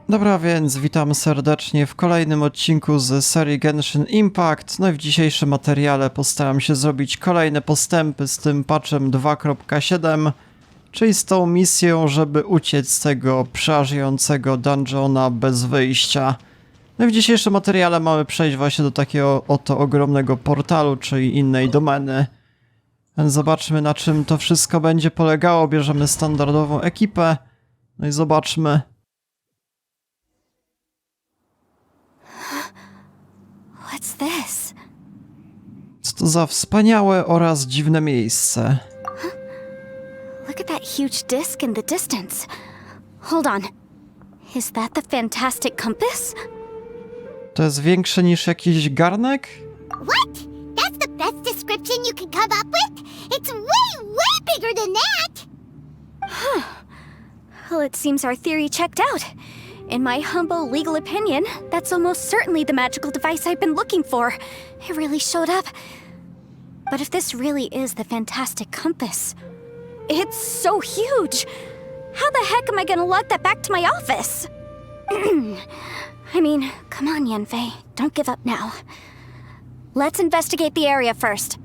Dobra, więc witam serdecznie w kolejnym odcinku z serii Genshin Impact. No i w dzisiejszym materiale postaram się zrobić kolejne postępy z tym patchem 2.7, czyli z tą misją, żeby uciec z tego przerażającego dungeona bez wyjścia. No i w dzisiejszym materiale mamy przejść właśnie do takiego oto ogromnego portalu, czyli innej domeny. Więc zobaczmy, na czym to wszystko będzie polegało. Bierzemy standardową ekipę, no i zobaczmy. What's this? Co to za wspaniałe oraz dziwne miejsce. Look at that huge disc in the distance. Hold on. Is that the Fantastic Compass? To jest większe niż jakiś garnek? What? That's the best description you can come up with? It's way bigger than that! Well, it seems our theory checked out. In my humble legal opinion, that's almost certainly the magical device I've been looking for. It really showed up. But if this really is the Fantastic Compass, it's so huge! How the heck am I gonna lug that back to my office? I mean, come on, Yenfei. Don't give up now. Let's investigate the area first.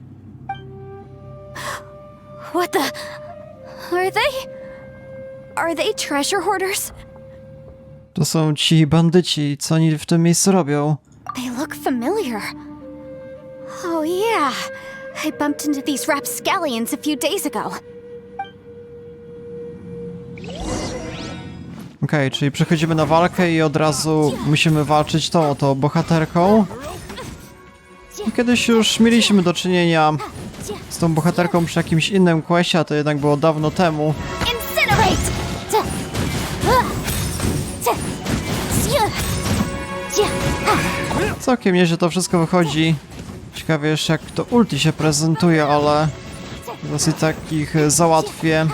What the... Are they treasure hoarders? To są ci bandyci, co oni w tym miejscu robią. They look familiar. Oh yeah, I bumped into these rapscallions a few days ago. Okej, czyli przechodzimy na walkę i od razu musimy walczyć tą oto bohaterką. I kiedyś już mieliśmy do czynienia z tą bohaterką przy jakimś innym questie, a to jednak było dawno temu. Incinerate! Całkiem nieźle to wszystko wychodzi. Ciekawie jeszcze jak to ulti się prezentuje, ale dosyć takich załatwię.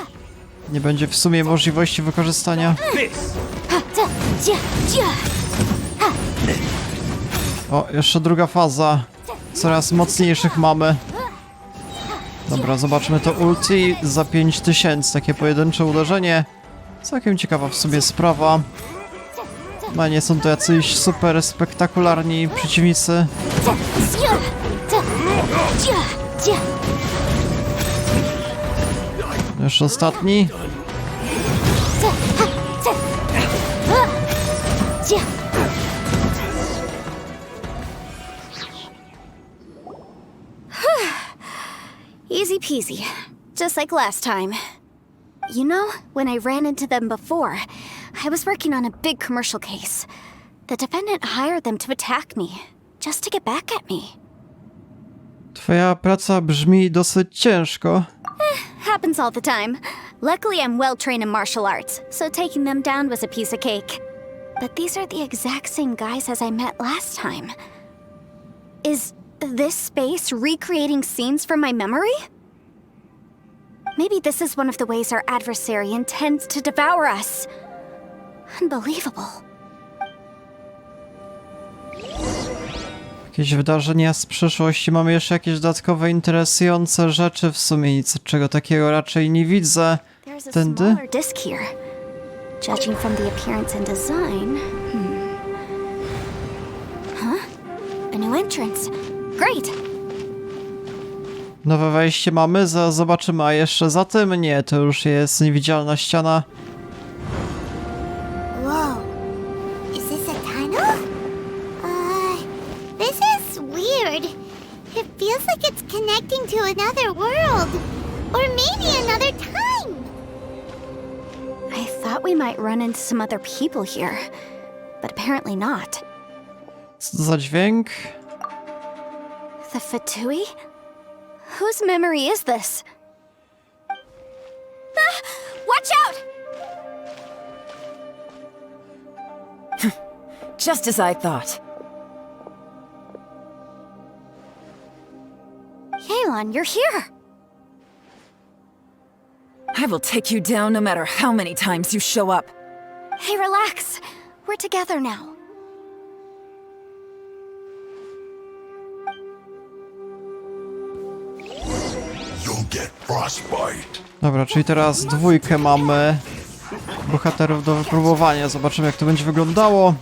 Nie będzie w sumie możliwości wykorzystania. O, jeszcze druga faza. Coraz mocniejszych mamy. Dobra, zobaczmy to ulti za 5000, takie pojedyncze uderzenie. Całkiem ciekawa w sumie sprawa. No nie są to jacyś super spektakularni przeciwnicy. Jeszcze ostatni. Easy peasy, just like last time. You know, when I ran into them before, I was working on a big commercial case. The defendant hired them to attack me, just to get back at me. Twoja praca brzmi dosyć ciężko. Happens all the time. Luckily, I'm well trained in martial arts, so taking them down was a piece of cake. But these are the exact same guys as I met last time. Is this space recreating scenes from my memory? Maybe this is one of the ways our adversary intends to devour us. Unbelievable. Jakieś wydarzenia z przeszłości. Mamy jeszcze jakieś dodatkowe interesujące rzeczy. W sumie nic czego takiego raczej nie widzę. There's a Tędy? smaller disc here. Judging from the appearance and design, Huh? A new entrance. Great. Nowe wejście mamy, zobaczymy, a jeszcze za tym nie, to już jest niewidzialna ściana. Whoa. Is this a tunnel? This is weird. It feels like it's connecting to another world. Or maybe another time. I thought we might run into some other people here, but apparently not. Co to za dźwięk? The Fatui? Whose memory is this? Ah! Watch out! Just as I thought. Yelan, you're here! I will take you down no matter how many times you show up. Hey, relax. We're together now. You'll get frostbite. Dobra, czyli teraz dwójkę mamy. bohaterów do wypróbowania. Zobaczymy, jak to będzie wyglądało.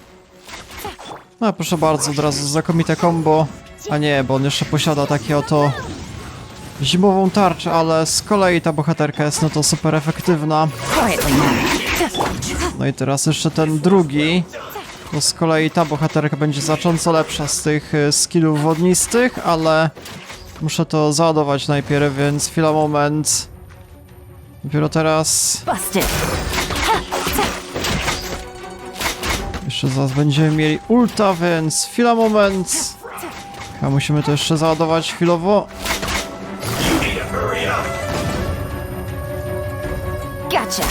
No, proszę bardzo, od razu znakomite combo. A nie, bo on jeszcze posiada takie oto zimową tarczę, ale z kolei ta bohaterka jest no to super efektywna. No i teraz jeszcze ten drugi. To z kolei ta bohaterka będzie znacząco lepsza z tych skillów wodnistych, ale muszę to załadować najpierw, więc chwila, moment. Dopiero teraz. Jeszcze zaraz będziemy mieli ulta, więc chwila, moment. A musimy to jeszcze załadować chwilowo. Gotcha.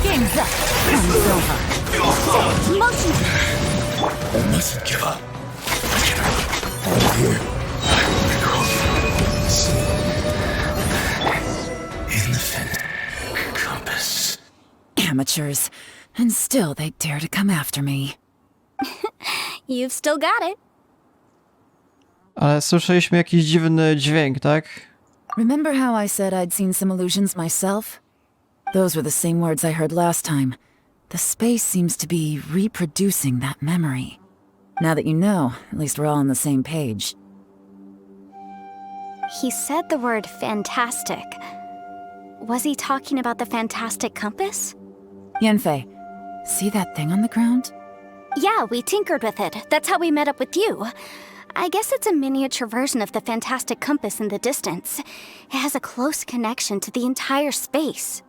Game's up. Time's over. I mustn't give up. In the Fantastycznym Kompasem. Amateurs. And still they dare to come after me. You've still got it. Ale słyszeliśmy jakiś dziwny dźwięk, tak? Remember how I said I'd seen some illusions myself? Those were the same words I heard last time. The space seems to be reproducing that memory. Now that you know, at least we're all on the same page. He said the word fantastic. Was he talking about the fantastic compass? Yanfei, see that thing on the ground? Yeah, we tinkered with it. That's how we met up with you. I guess it's a miniature version of the fantastic compass in the distance. It has a close connection to the entire space.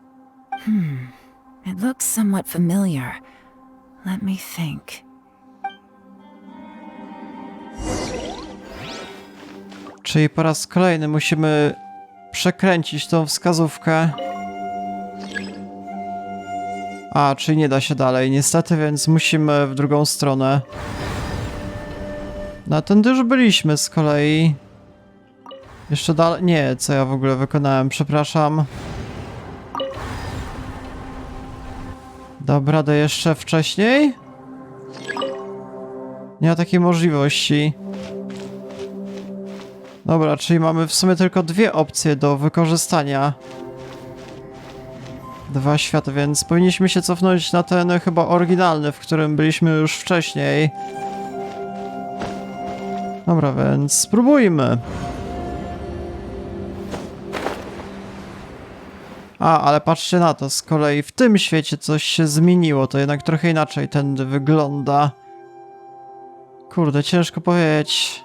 It looks somewhat familiar. Let me think. Czyli po raz kolejny musimy przekręcić tą wskazówkę. A, czyli nie da się dalej, niestety, więc musimy w drugą stronę. No, tędy już byliśmy z kolei. Jeszcze dalej... Nie, co ja w ogóle wykonałem, przepraszam. Dobra, radę jeszcze wcześniej? Nie ma takiej możliwości. Dobra, czyli mamy w sumie tylko dwie opcje do wykorzystania. Dwa światy, więc powinniśmy się cofnąć na ten chyba oryginalny, w którym byliśmy już wcześniej. Dobra, więc spróbujmy. A, ale patrzcie na to, z kolei w tym świecie coś się zmieniło, to jednak trochę inaczej tędy wygląda. Kurde, ciężko powiedzieć.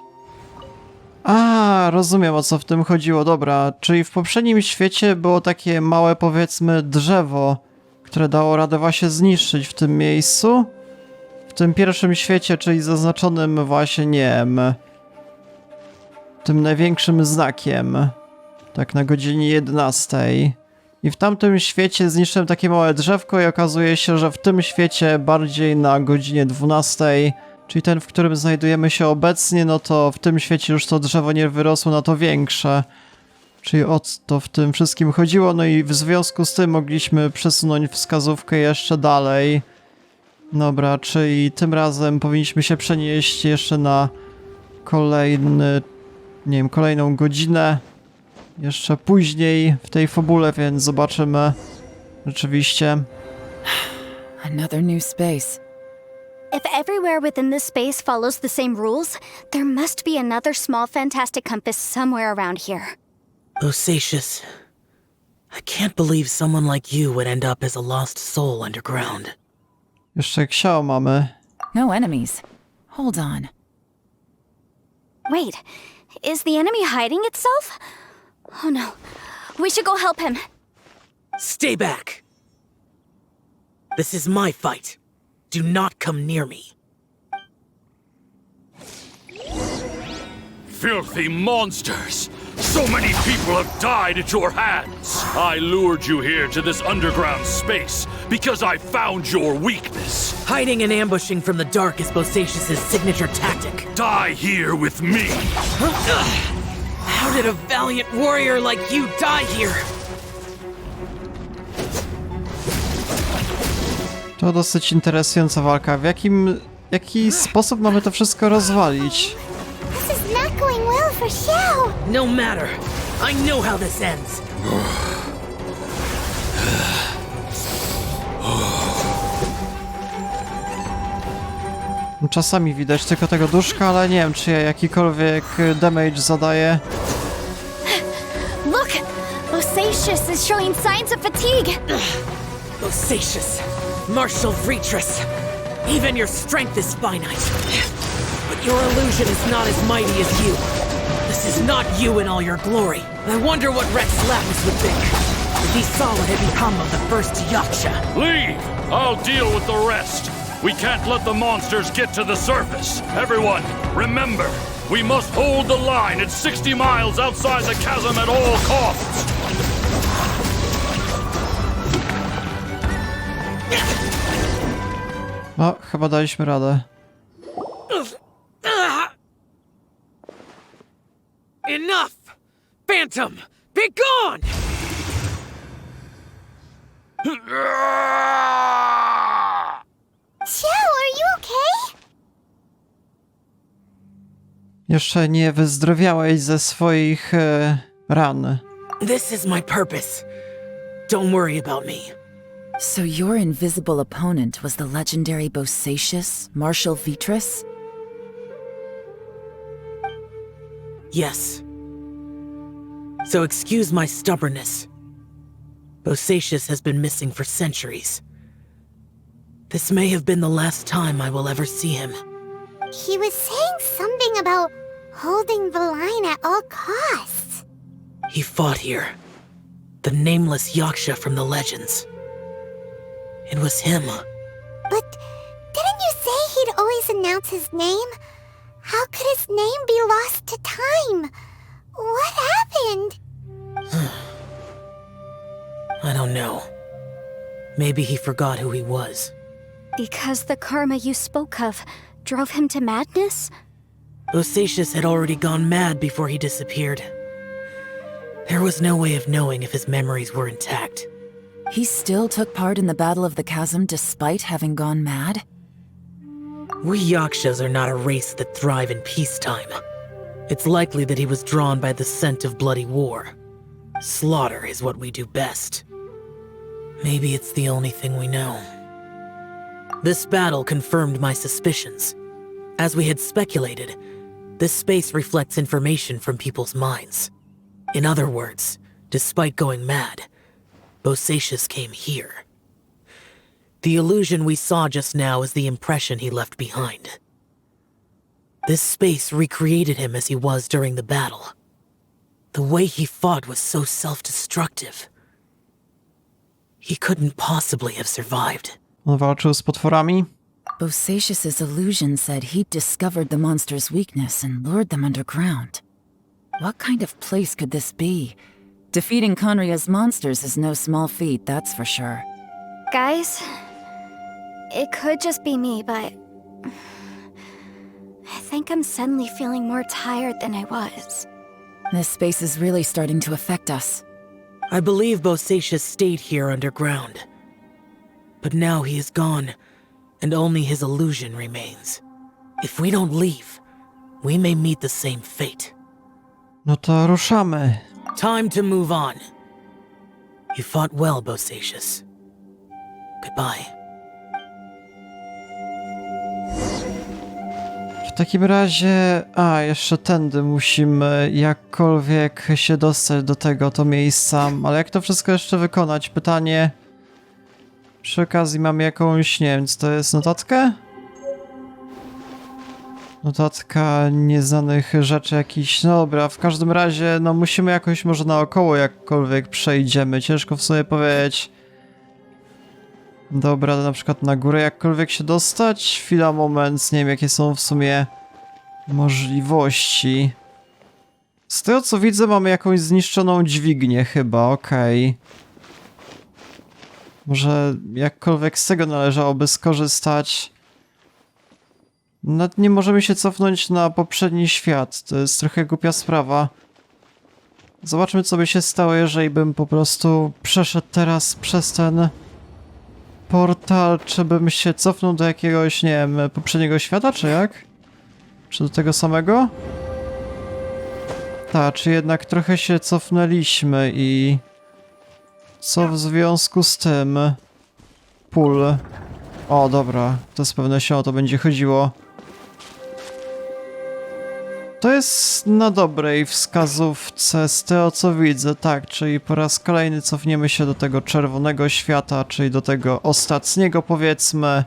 A, rozumiem, o co w tym chodziło, dobra, czyli w poprzednim świecie było takie małe, powiedzmy, drzewo, które dało radę właśnie zniszczyć w tym miejscu. W tym pierwszym świecie, czyli zaznaczonym właśnie, nie wiem, tym największym znakiem, tak na godzinie 11. I w tamtym świecie zniszczyłem takie małe drzewko i okazuje się, że w tym świecie bardziej na godzinie 12, czyli ten, w którym znajdujemy się obecnie, no to w tym świecie już to drzewo nie wyrosło na to większe. Czyli o to w tym wszystkim chodziło, no i w związku z tym mogliśmy przesunąć wskazówkę jeszcze dalej. Dobra, czyli tym razem powinniśmy się przenieść jeszcze na kolejny, nie wiem, kolejną godzinę. Jeszcze później w tej fabule, więc zobaczymy. Rzeczywiście. Another new space. If everywhere within this space follows the same rules, there must be another small fantastic compass somewhere around here. Osacious, I can't believe someone like you would end up as a lost soul underground. Jeszcze ksiał mamy. No enemies. Hold on. Wait, is the enemy hiding itself? Oh no, we should go help him. Stay back! This is my fight. Do not come near me. Filthy monsters! So many people have died at your hands! I lured you here to this underground space because I found your weakness. Hiding and ambushing from the dark is Bosacious's signature tactic. Die here with me! How did a valiant warrior like you die here? To dosyć interesująca walka. W jaki sposób mamy to wszystko rozwalić? This is not going well for Xiao. No matter. I know how this ends. Czasami widać tylko tego duszka, ale nie wiem, czy ja jakikolwiek damage zadaję. Look! Bosacius is showing signs of fatigue! Bosacius, martial Vitris. Even your strength is finite. But your illusion is not as mighty as you. This is not you in all your glory. I wonder what Rex Lapis would think if he saw what had become of the first Yaksha. Leave! I'll deal with the rest. We can't let the monsters get to the surface. Everyone, remember, we must hold the line at 60 miles outside the chasm at all costs. No, chyba daliśmy radę. Enough! Phantom, be gone! Joe, are you okay? Jeszcze nie wyzdrowiałeś ze swoich ran. This is my purpose. Don't worry about me. So your invisible opponent was the legendary Bosacius, Martial Vitris? Yes. So excuse my stubbornness. Bosacius has been missing for centuries. This may have been the last time I will ever see him. He was saying something about holding the line at all costs. He fought here. The nameless Yaksha from the legends. It was him. But didn't you say he'd always announce his name? How could his name be lost to time? What happened? I don't know. Maybe he forgot who he was. Because the karma you spoke of drove him to madness? Bosacius had already gone mad before he disappeared. There was no way of knowing if his memories were intact. He still took part in the Battle of the Chasm despite having gone mad? We Yakshas are not a race that thrive in peacetime. It's likely that he was drawn by the scent of bloody war. Slaughter is what we do best. Maybe it's the only thing we know. This battle confirmed my suspicions. As we had speculated, this space reflects information from people's minds. In other words, despite going mad, Bosacius came here. The illusion we saw just now is the impression he left behind. This space recreated him as he was during the battle. The way he fought was so self-destructive. He couldn't possibly have survived. On walczył z potworami. Bosacius's illusion said he'd discovered the monster's weakness and lured them underground. What kind of place could this be? Defeating Conria's monsters is no small feat, that's for sure. Guys, it could just be me, but I think I'm suddenly feeling more tired than I was. This space is really starting to affect us. I believe Bosacius stayed here underground. But now he is gone, and only his illusion remains. If we don't leave, we may meet the same fate. No to ruszamy. Time to move on. You fought well, Bosacius. Goodbye. W takim razie... jeszcze tędy musimy jakkolwiek się dostać do to miejsca. Ale jak to wszystko jeszcze wykonać? Pytanie... Przy okazji mamy jakąś, nie wiem, co to jest, notatkę? Notatka nieznanych rzeczy jakichś, no dobra, w każdym razie, no musimy jakoś może naokoło jakkolwiek przejdziemy, ciężko w sumie powiedzieć. Dobra, na przykład na górę jakkolwiek się dostać? Chwila, moment, nie wiem jakie są w sumie możliwości. Z tego co widzę mamy jakąś zniszczoną dźwignię chyba, okej. Może jakkolwiek z tego należałoby skorzystać. Nawet nie możemy się cofnąć na poprzedni świat. To jest trochę głupia sprawa. Zobaczmy, co by się stało, jeżeli bym po prostu przeszedł teraz przez ten portal. Czy bym się cofnął do jakiegoś, nie wiem, poprzedniego świata, czy jak? Czy do tego samego? Tak, czy jednak trochę się cofnęliśmy i... Co w związku z tym? Pól. O, dobra, to z pewnością o to będzie chodziło. To jest na dobrej wskazówce z tego co widzę, tak, czyli po raz kolejny cofniemy się do tego czerwonego świata, czyli do tego ostatniego powiedzmy,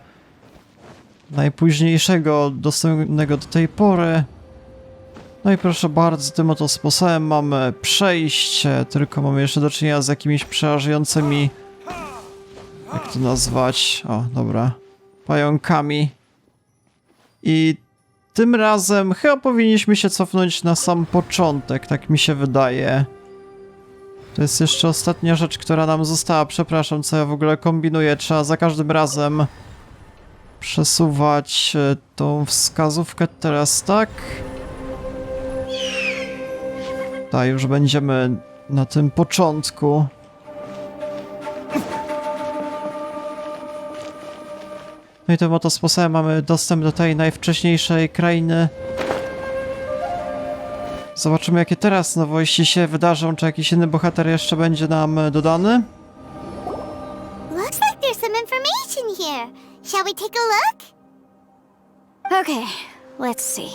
najpóźniejszego dostępnego do tej pory. No i proszę bardzo, tym oto sposobem mamy przejście, tylko mamy jeszcze do czynienia z jakimiś przerażającymi, jak to nazwać, o dobra, pająkami. I tym razem chyba powinniśmy się cofnąć na sam początek, tak mi się wydaje. To jest jeszcze ostatnia rzecz, która nam została, przepraszam, co ja w ogóle kombinuję, trzeba za każdym razem przesuwać tą wskazówkę teraz, tak? Tak, już będziemy na tym początku. No i tym oto sposobem mamy dostęp do tej najwcześniejszej krainy. Zobaczymy, jakie teraz nowości się wydarzą, czy jakiś inny bohater jeszcze będzie nam dodany. Looks like there's some information here. Shall we take a look? Okay, let's see.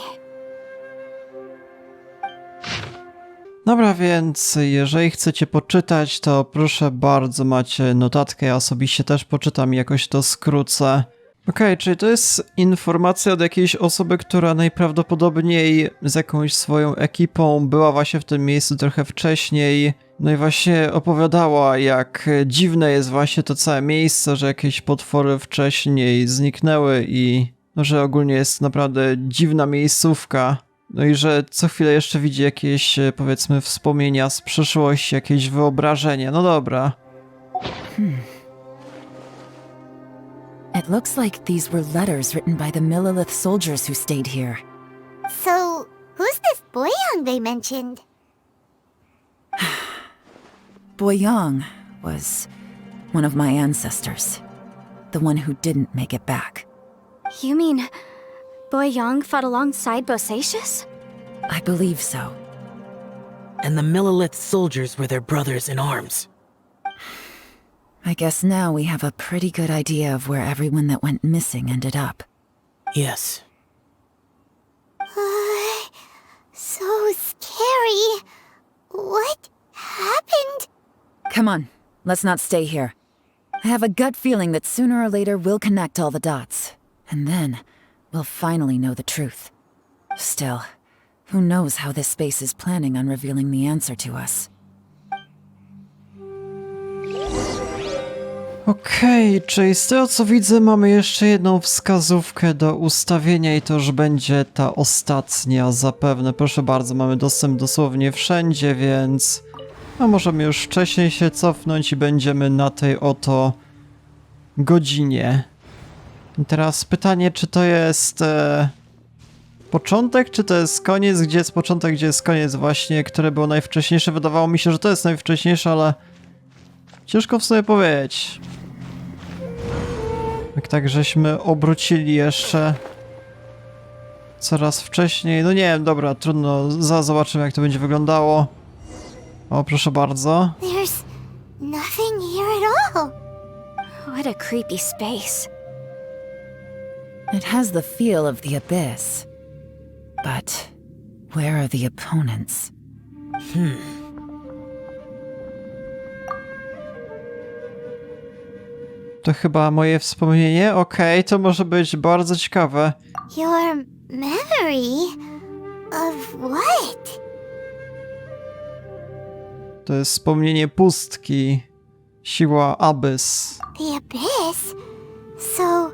Dobra, więc jeżeli chcecie poczytać, to proszę bardzo, macie notatkę, ja osobiście też poczytam i jakoś to skrócę. Okej, czyli to jest informacja od jakiejś osoby, która najprawdopodobniej z jakąś swoją ekipą była właśnie w tym miejscu trochę wcześniej. No i właśnie opowiadała, jak dziwne jest właśnie to całe miejsce, że jakieś potwory wcześniej zniknęły i że ogólnie jest naprawdę dziwna miejscówka. No i że co chwilę jeszcze widzi jakieś, powiedzmy, wspomnienia z przeszłości, jakieś wyobrażenie. No dobra. It looks like these were letters written by the Millelith soldiers who stayed here. So, who's this Boyang they mentioned? Boyang was one of my ancestors. The one who didn't make it back. You mean Boyang fought alongside Bosacius? I believe so. And the Millelith soldiers were their brothers in arms. I guess now we have a pretty good idea of where everyone that went missing ended up. Yes. So scary. What happened? Come on, let's not stay here. I have a gut feeling that sooner or later we'll connect all the dots. And then, we'll finally know the truth. Still, who knows how this space is planning on revealing the answer to us. Okej, czyli z tego co widzę mamy jeszcze jedną wskazówkę do ustawienia i to już będzie ta ostatnia zapewne. Proszę bardzo, mamy dostęp dosłownie wszędzie, więc możemy już wcześniej się cofnąć i będziemy na tej oto godzinie. I teraz pytanie, czy to jest początek, czy to jest koniec? Gdzie jest początek, gdzie jest koniec właśnie, które było najwcześniejsze? Wydawało mi się, że to jest najwcześniejsze, ale ciężko w sobie powiedzieć. Jak tak żeśmy obrócili jeszcze coraz wcześniej. No nie wiem, dobra, trudno. Zobaczymy, jak to będzie wyglądało. O, proszę bardzo. There's nothing here at all. What a creepy space. It has the feel of the abyss. But where are the opponents? To chyba moje wspomnienie? Okej, to może być bardzo ciekawe. Your memory? Of what? To jest wspomnienie pustki. Siła Abyss. The abyss? So,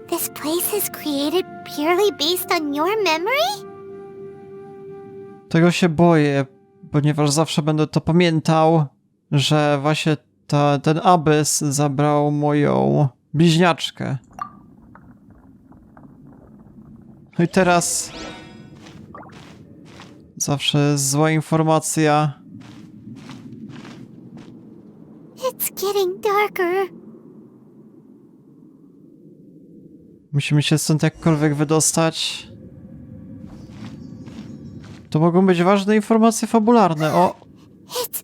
this place is created purely based on your memory? Tego się boję, ponieważ zawsze będę to pamiętał, że właśnie ten Abyss zabrał moją bliźniaczkę. No i teraz zawsze jest zła informacja. It's getting darker. Musimy się stąd jakkolwiek wydostać. To mogą być ważne informacje fabularne. O! It's...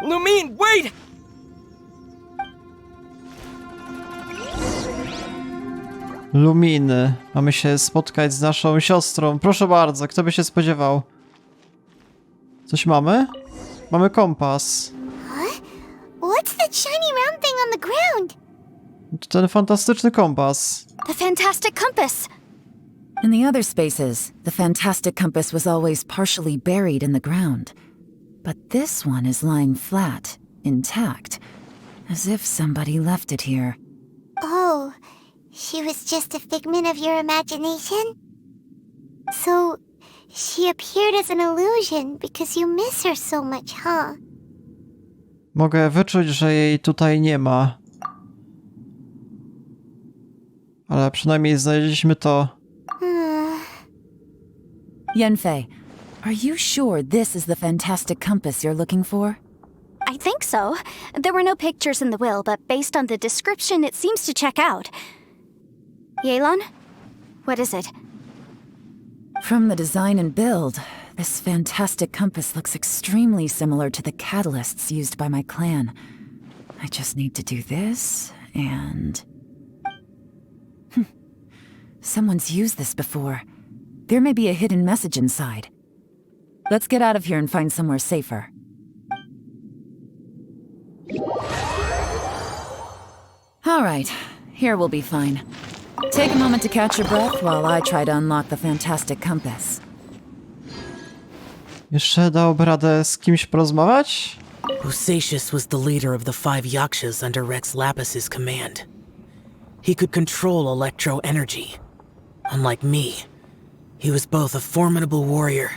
Lumine, wait! Luminy. Mamy się spotkać z naszą siostrą. Proszę bardzo, kto by się spodziewał? Coś mamy? Mamy kompas. What's that shiny round thing on the ground? To ten fantastyczny kompas. The Fantastic Compass! In the other spaces, the Fantastic Compass was always partially buried in the ground. But this one is lying flat, intact, as if somebody left it here. Oh, she was just a figment of your imagination? So, she appeared as an illusion because you miss her so much, huh? Mogę wyczuć, że jej tutaj nie ma. Ale przynajmniej znaleźliśmy to. Yenfei, are you sure this is the Fantastic Compass you're looking for? I think so. There were no pictures in the will, but based on the description, it seems to check out. Yelan? What is it? From the design and build, this Fantastic Compass looks extremely similar to the catalysts used by my clan. I just need to do this, and... Someone's used this before. There may be a hidden message inside. Let's get out of here and find somewhere safer. All right, here we'll be fine. Take a moment to catch your breath while I try to unlock the Fantastic Compass. Jeszcze dałby radę z kimś porozmawiać? Osatius was the leader of the 5 Yakshas under Rex Lapis's command. He could control electro energy. Unlike me, he was both a formidable warrior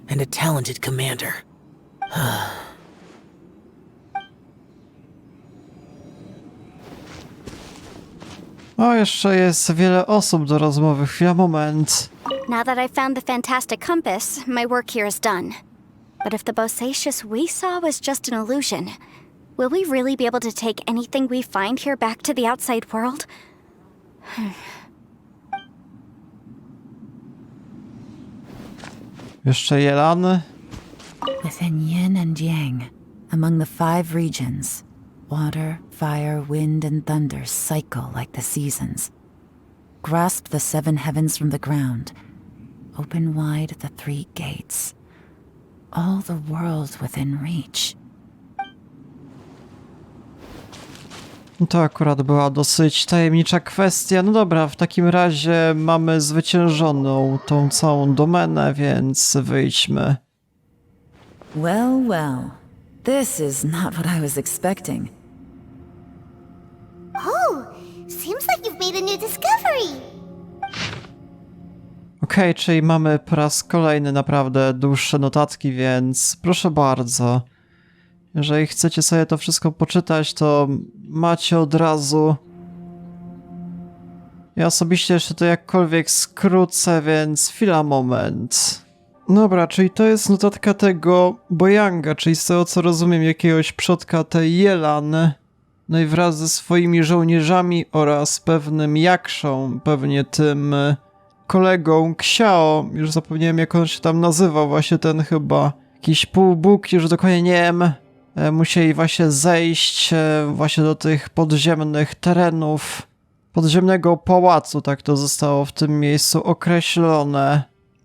and a talented commander. O, jeszcze jest wiele osób do rozmowy. Chwila, moment. Now that I've found the Fantastic Compass, my work here is done. But if the Bosacius we saw was just an illusion, will we really be able to take anything we find here back to the outside world? Jeszcze Jelan. Within yin and yang, among the 5 regions, water, fire, wind, and thunder cycle like the seasons. Grasp the 7 heavens from the ground. Open wide the 3 gates. All the world within reach. To akurat była dosyć tajemnicza kwestia. No dobra, w takim razie mamy zwyciężoną tą całą domenę, więc wyjdźmy. Well, well. This is not what I was expecting. Oh, seems like you've made a new discovery. Okej, czyli mamy po raz kolejny naprawdę dłuższe notatki, więc proszę bardzo. Jeżeli chcecie sobie to wszystko poczytać, to macie od razu. Ja osobiście jeszcze to jakkolwiek skrócę, więc chwila, moment. Dobra, czyli to jest notatka tego Bojanga, czyli z tego co rozumiem jakiegoś przodka tej Jelan. No i wraz ze swoimi żołnierzami oraz pewnym Jakszą, pewnie tym kolegą Xiao, już zapomniałem jak on się tam nazywał, właśnie ten chyba jakiś półbóg, już dokładnie nie wiem. Musieli właśnie zejść właśnie do tych podziemnych terenów, podziemnego pałacu, tak to zostało w tym miejscu określone.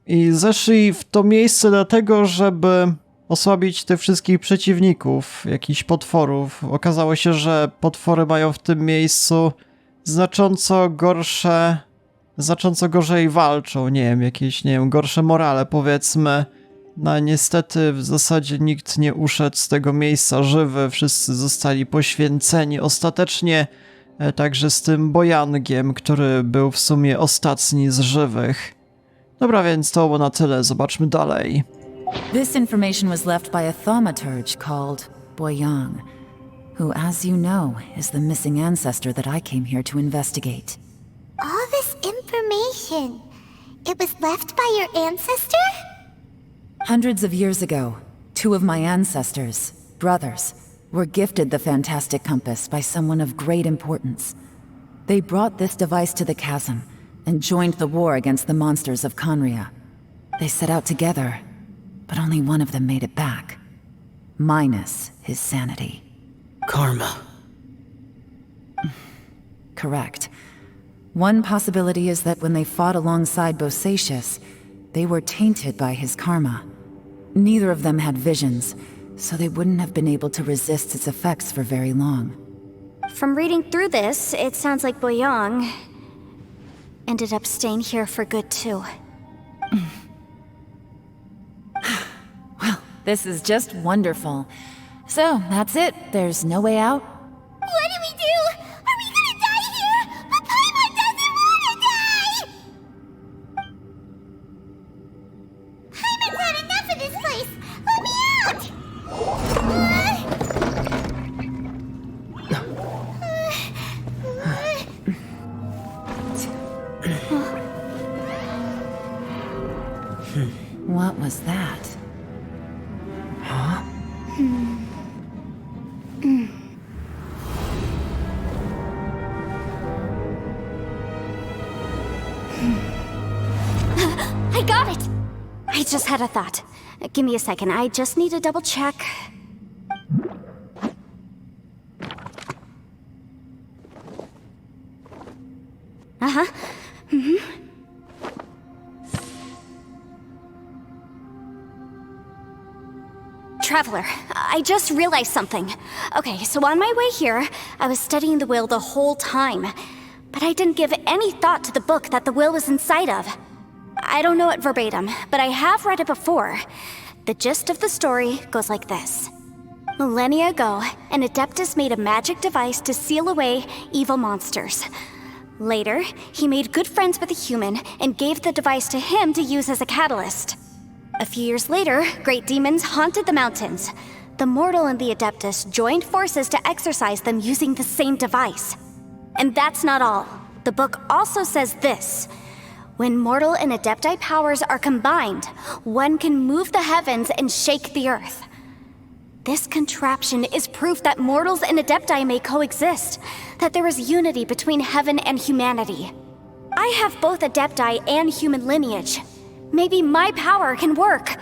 I zeszli w to miejsce dlatego, żeby osłabić tych wszystkich przeciwników, jakichś potworów. Okazało się, że potwory mają w tym miejscu znacząco gorzej walczą, nie wiem, jakieś, nie wiem, gorsze morale, powiedzmy. No niestety w zasadzie nikt nie uszedł z tego miejsca żywy, wszyscy zostali poświęceni ostatecznie, także z tym Bojangiem, który był w sumie ostatni z żywych. Dobra, więc to było na tyle, zobaczmy dalej. This information was left by a thaumaturge called Boyang, who, as you know, is the missing ancestor that I came here to investigate. All this information, it was left by your ancestor? Hundreds of years ago, 2 of my ancestors, brothers, were gifted the Fantastic Compass by someone of great importance. They brought this device to the chasm and joined the war against the monsters of Conria. They set out together, but only one of them made it back, minus his sanity. Karma. Correct. One possibility is that when they fought alongside Bosacius, they were tainted by his karma. Neither of them had visions, so they wouldn't have been able to resist its effects for very long. From reading through this, it sounds like Boyang ended up staying here for good too. Well, this is just wonderful. So, that's it. There's no way out? What do we do? Are we gonna die here? But Paimon doesn't wanna die! Paimon's had enough of this place! Let me out! What was that? Huh? I got it! I just had a thought. Give me a second, I just need to double check. Uh-huh. Traveler, I just realized something. Okay, so on my way here, I was studying the will the whole time. But I didn't give any thought to the book that the will was inside of. I don't know it verbatim, but I have read it before. The gist of the story goes like this. Millennia ago, an Adeptus made a magic device to seal away evil monsters. Later, he made good friends with a human and gave the device to him to use as a catalyst. A few years later, great demons haunted the mountains. The mortal and the Adeptus joined forces to exorcise them using the same device. And that's not all. The book also says this. When mortal and Adepti powers are combined, one can move the heavens and shake the earth. This contraption is proof that mortals and Adepti may coexist, that there is unity between heaven and humanity. I have both Adepti and human lineage. Maybe my power can work.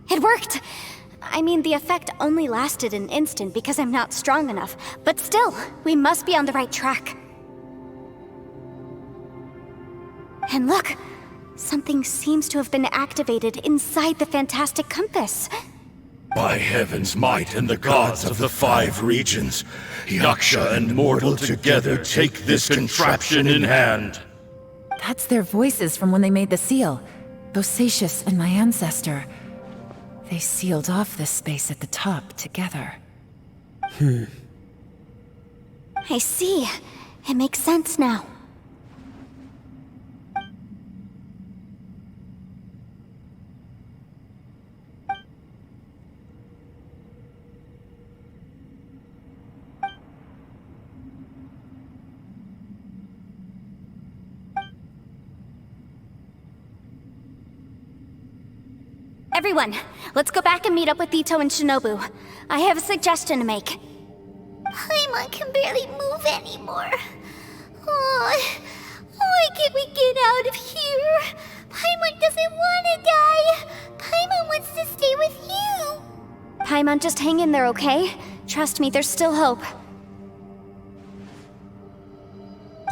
It worked! I mean, the effect only lasted an instant because I'm not strong enough, but still, we must be on the right track. And look, something seems to have been activated inside the Fantastic Compass. By heaven's might and the gods of the 5 regions, Yaksha and mortal together take this contraption in hand. That's their voices from when they made the seal. Bosacius and my ancestor. They sealed off this space at the top together. I see. It makes sense now. Everyone, let's go back and meet up with Ito and Shinobu. I have a suggestion to make. Paimon can barely move anymore. Oh, why can't we get out of here? Paimon doesn't want to die. Paimon wants to stay with you. Paimon, just hang in there, okay? Trust me, there's still hope.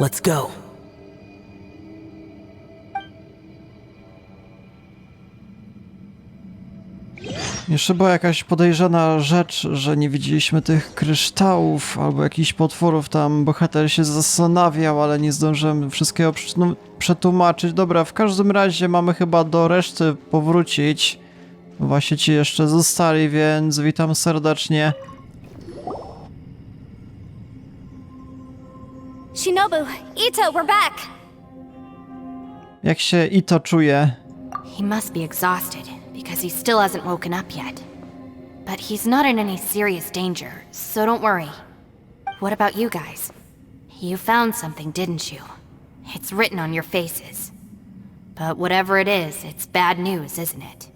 Let's go. Jeszcze była jakaś podejrzana rzecz, że nie widzieliśmy tych kryształów albo jakichś potworów, tam bohater się zastanawiał, ale nie zdążyłem wszystkiego przetłumaczyć. Dobra, w każdym razie mamy chyba do reszty powrócić. Właśnie ci jeszcze zostali, więc witam serdecznie. Shinobu, Ito, we're back! Jak się Ito czuje? He must be exhausted, because he still hasn't woken up yet. But he's not in any serious danger, so don't worry. What about you guys? You found something, didn't you? It's written on your faces. But whatever it is, it's bad news, isn't it?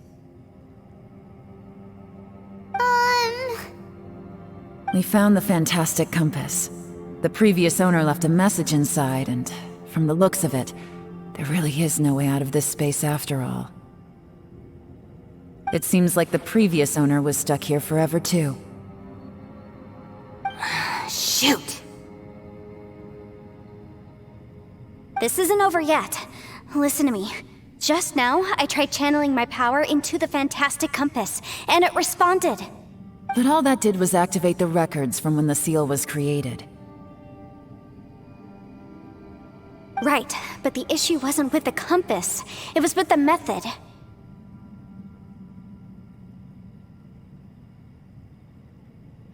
We found the Fantastic Compass. The previous owner left a message inside, and from the looks of it, there really is no way out of this space after all. It seems like the previous owner was stuck here forever too. Shoot! This isn't over yet. Listen to me. Just now, I tried channeling my power into the Fantastic Compass, and it responded. But all that did was activate the records from when the seal was created. Right, but the issue wasn't with the compass. It was with the method.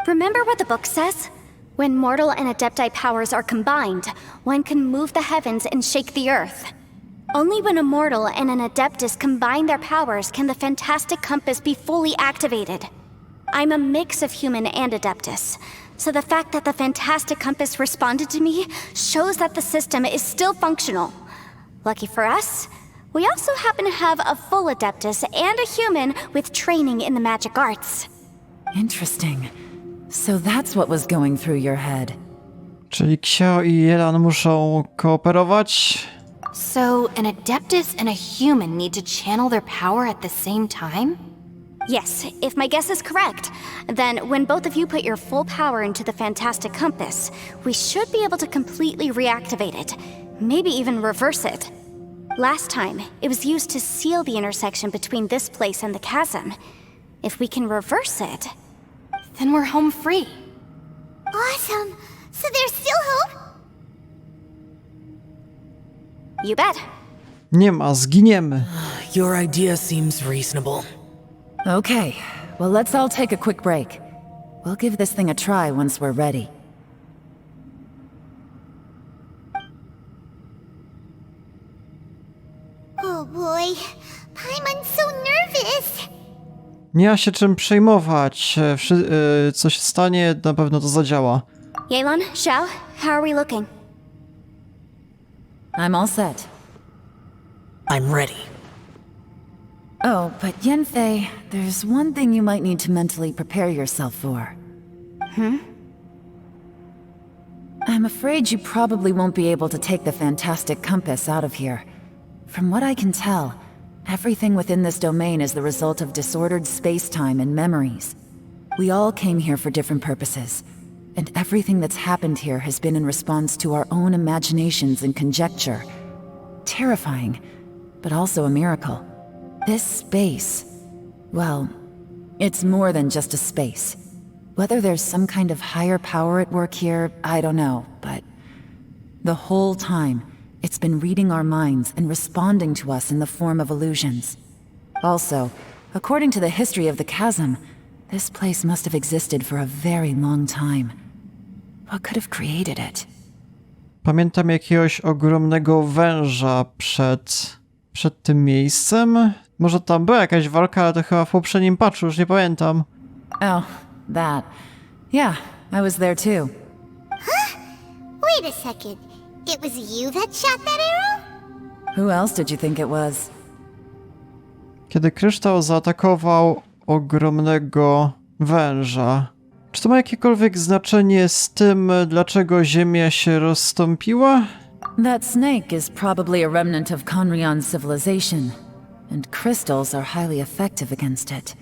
Remember what the book says? When mortal and adepti powers are combined, one can move the heavens and shake the earth. Only when a mortal and an adeptus combine their powers can the Fantastic Compass be fully activated. I'm a mix of human and adeptus, so the fact that the Fantastic Compass responded to me shows that the system is still functional. Lucky for us, we also happen to have a full adeptus and a human with training in the magic arts. Interesting. So that's what was going through your head. Czyli Ksio i Jelan muszą kooperować? So, an adeptus and a human need to channel their power at the same time? Yes, if my guess is correct, then when both of you put your full power into the Fantastic Compass, we should be able to completely reactivate it, maybe even reverse it. Last time, it was used to seal the intersection between this place and the chasm. If we can reverse it, Then we're home free. Awesome. So there's still hope? you bet. Nie ma, zginiemy. Your idea seems reasonable. Okay, well let's all take a quick break. We'll give this thing a try once we're ready. Oh boy. Paimon's so nervous. Nie ma się czym przejmować. Co się stanie, na pewno to zadziała. Yelan, Xiao, how are we looking? I'm all set. I'm ready. Oh, but Yenfei, there's one thing you might need to mentally prepare yourself for. I'm afraid you probably won't be able to take the Fantastic Compass out of here. From what I can tell, everything within this domain is the result of disordered space-time and memories. We all came here for different purposes, and everything that's happened here has been in response to our own imaginations and conjecture. Terrifying, but also a miracle. This space, well, it's more than just a space. Whether there's some kind of higher power at work here, I don't know, but the whole time, it's been reading our minds and responding to us in the form of illusions. Also, according to the history of the chasm, this place must have existed for a very long time. What could have created it? Pamiętam jakiegoś ogromnego węża przed tym miejscem. Może tam była jakaś walka, ale to chyba w poprzednim patchu, już nie pamiętam. Oh, that. Yeah, I was there too. Wait a second. It was you that shot that arrow? Who else did you think it was? Kiedy kryształ zaatakował ogromnego węża. Czy to ma jakiekolwiek znaczenie z tym, dlaczego Ziemia się rozstąpiła? That snake is probably a remnant of Conrion's civilization, and crystals are highly effective against it.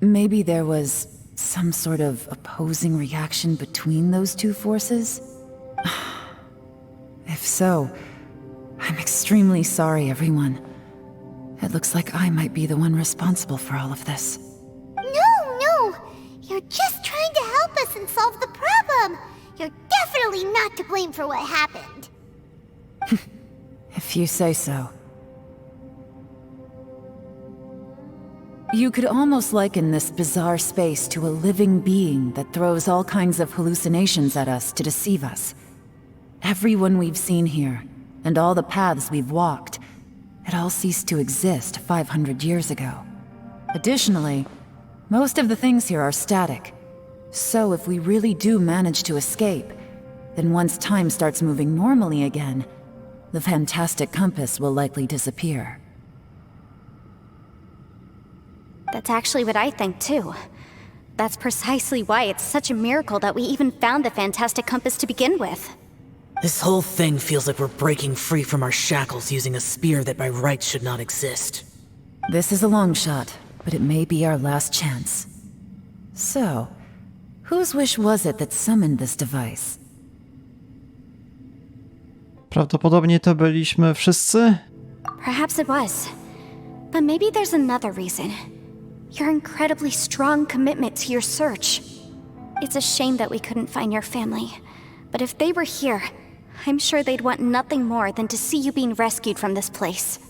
Maybe there was some sort of opposing reaction between those two forces? If so, I'm extremely sorry, everyone. It looks like I might be the one responsible for all of this. No. You're just trying to help us and solve the problem. You're definitely not to blame for what happened. If you say so. You could almost liken this bizarre space to a living being that throws all kinds of hallucinations at us to deceive us. Everyone we've seen here, and all the paths we've walked, it all ceased to exist 500 years ago. Additionally, most of the things here are static. So if we really do manage to escape, then once time starts moving normally again, the Fantastic Compass will likely disappear. That's actually what I think too. That's precisely why it's such a miracle that we even found the Fantastic Compass to begin with. This whole thing feels like we're breaking free from our shackles using a spear that by rights should not exist. This is a long shot, but it may be our last chance. So, whose wish was it that summoned this device? Prawdopodobnie to byliśmy wszyscy? Perhaps it was. But maybe there's another reason. Your incredibly strong commitment to your search. It's a shame that we couldn't find your family. But if they were here, I'm sure they'd want nothing more than to see you being rescued from this place.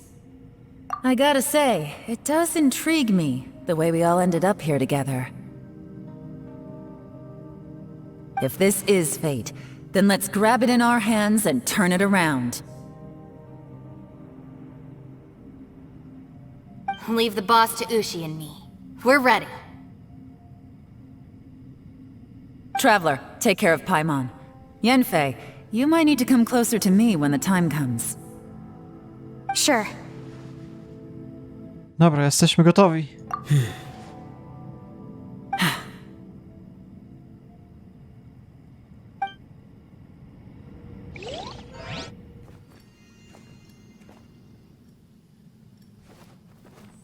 I gotta say, it does intrigue me, the way we all ended up here together. If this is fate, then let's grab it in our hands and turn it around. Leave the boss to Ushi and me. We're ready. Traveler, take care of Paimon. Yanfei, you might need to come closer to me when the time comes. Sure. Dobra, jesteśmy gotowi.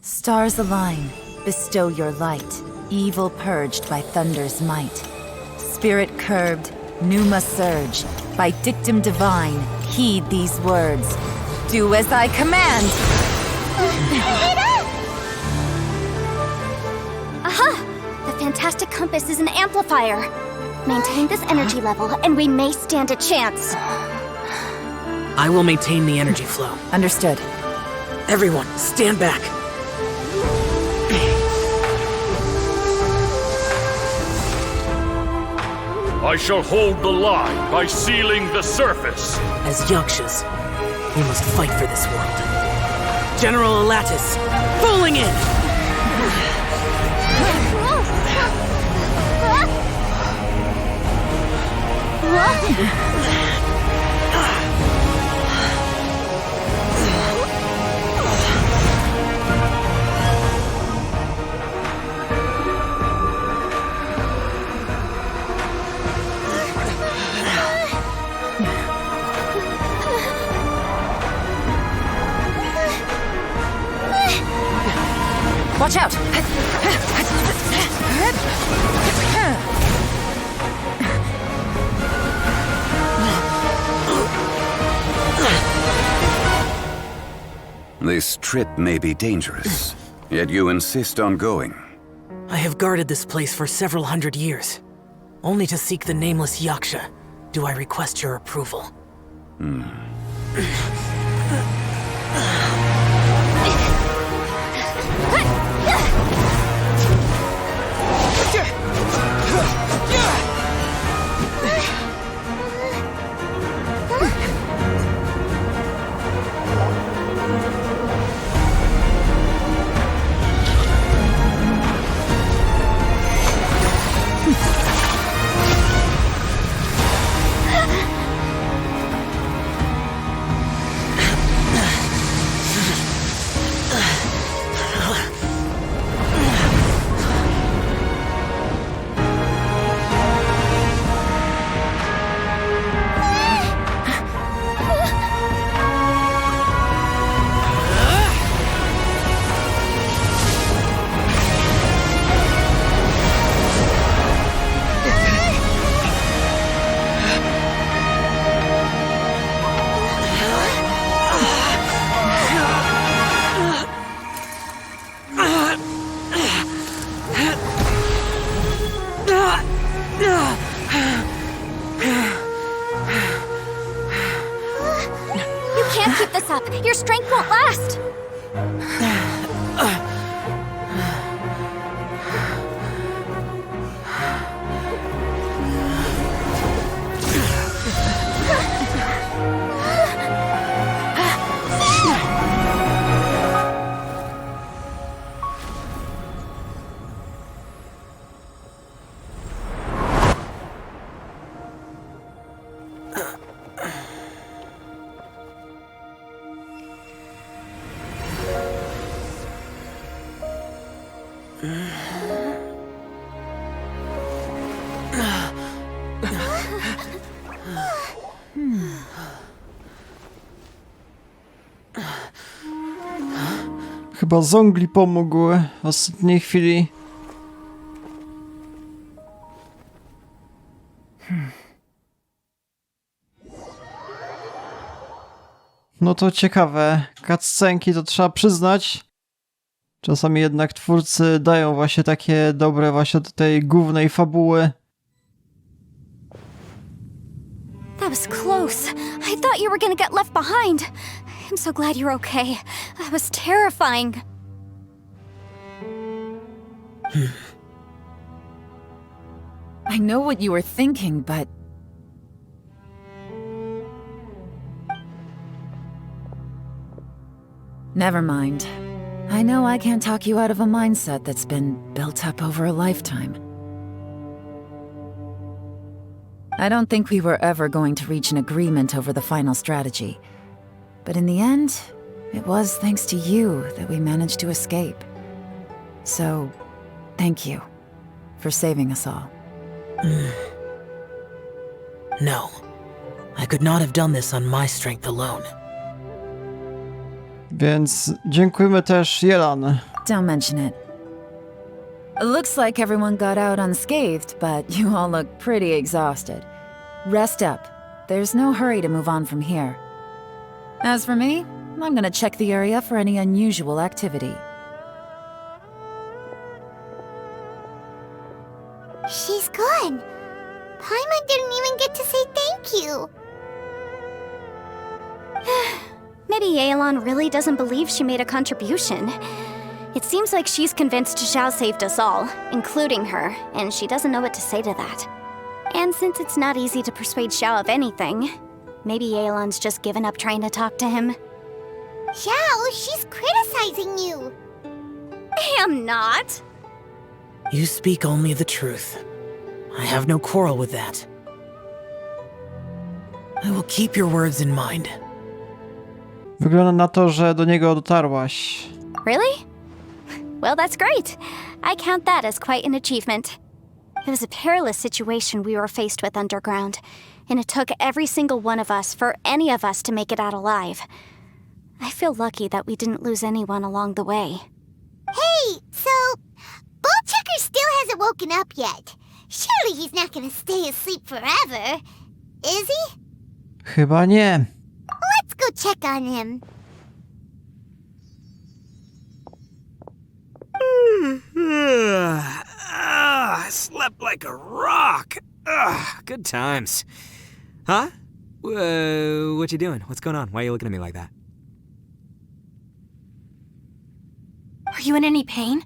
Stars align, bestow your light, evil purged by thunder's might. Spirit curbed, pneuma surge, by dictum divine, heed these words. Do as I command! Aha! The Fantastic Compass is an amplifier. Maintain this energy level, and we may stand a chance. I will maintain the energy flow. Understood. Everyone, stand back. I shall hold the line by sealing the surface. As Yakshas, we must fight for this world. General Elatus, falling in! Watch out! This trip may be dangerous, yet you insist on going. I have guarded this place for several hundred years. Only to seek the nameless Yaksha do I request your approval. Your strength won't last! Chyba Zongli pomógł w ostatniej chwili. No to ciekawe. Cutscenki to trzeba przyznać. Czasami jednak twórcy dają właśnie takie dobre właśnie do tej głównej fabuły. That was close. I thought you were gonna get left behind. I'm so glad you're okay. That was terrifying. I know what you were thinking, but... Never mind. I know I can't talk you out of a mindset that's been built up over a lifetime. I don't think we were ever going to reach an agreement over the final strategy. But in the end, it was thanks to you that we managed to escape. So, thank you for saving us all. No. I could not have done this on my strength alone. Więc dziękujemy też Jelan. Don't mention it. It looks like everyone got out unscathed, but you all look pretty exhausted. Rest up. There's no hurry to move on from here. As for me, I'm gonna check the area for any unusual activity. She's gone. Paimon didn't even get to say thank you. Maybe Yelan really doesn't believe she made a contribution. It seems like she's convinced Xiao saved us all, including her, and she doesn't know what to say to that. And since it's not easy to persuade Xiao of anything, maybe Yelan's just given up trying to talk to him. Xiao, she's criticizing you. I am not. You speak only the truth. I have no quarrel with that. I will keep your words in mind. Wygląda na to, że do niego dotarłaś. Really? Well, that's great. I count that as quite an achievement. It was a perilous situation we were faced with underground, and it took every single one of us for any of us to make it out alive. I feel lucky that we didn't lose anyone along the way. Hey, so Ballchecker still hasn't woken up yet. Surely he's not gonna stay asleep forever, is he? Chyba nie. Let's go check on him. I slept like a rock. Good times. Huh? What you doing? What's going on? Why are you looking at me like that? Are you in any pain?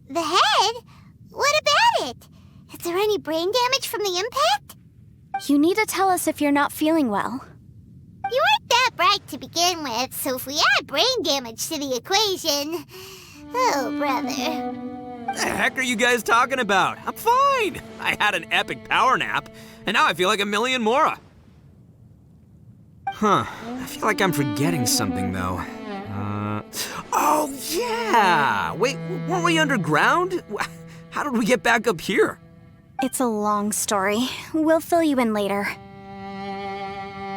The head? What about it? Is there any brain damage from the impact? You need to tell us if you're not feeling well. You weren't that bright to begin with, so if we add brain damage to the equation... Oh, brother. The heck are you guys talking about? I'm fine. I had an epic power nap, and now I feel like a million more. Huh. I feel like I'm forgetting something, though. Oh, yeah! Wait, weren't we underground? How did we get back up here? It's a long story. We'll fill you in later.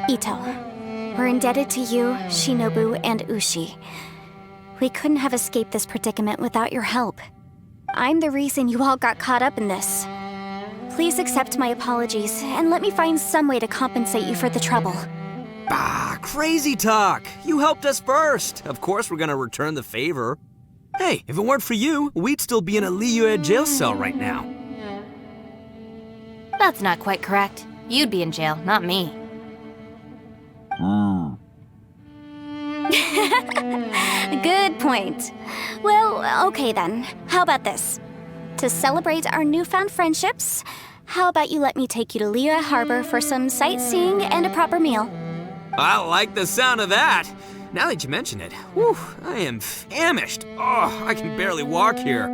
Ito, we're indebted to you, Shinobu, and Ushi. We couldn't have escaped this predicament without your help. I'm the reason you all got caught up in this. Please accept my apologies, and let me find some way to compensate you for the trouble. Ah, crazy talk! You helped us first! Of course we're gonna return the favor. Hey, if it weren't for you, we'd still be in a Liyue jail cell right now. That's not quite correct. You'd be in jail, not me. Good point. Well, okay then. How about this? To celebrate our newfound friendships, how about you let me take you to Liyue Harbor for some sightseeing and a proper meal? I like the sound of that! Now that you mention it, whew, I am famished. Oh, I can barely walk here.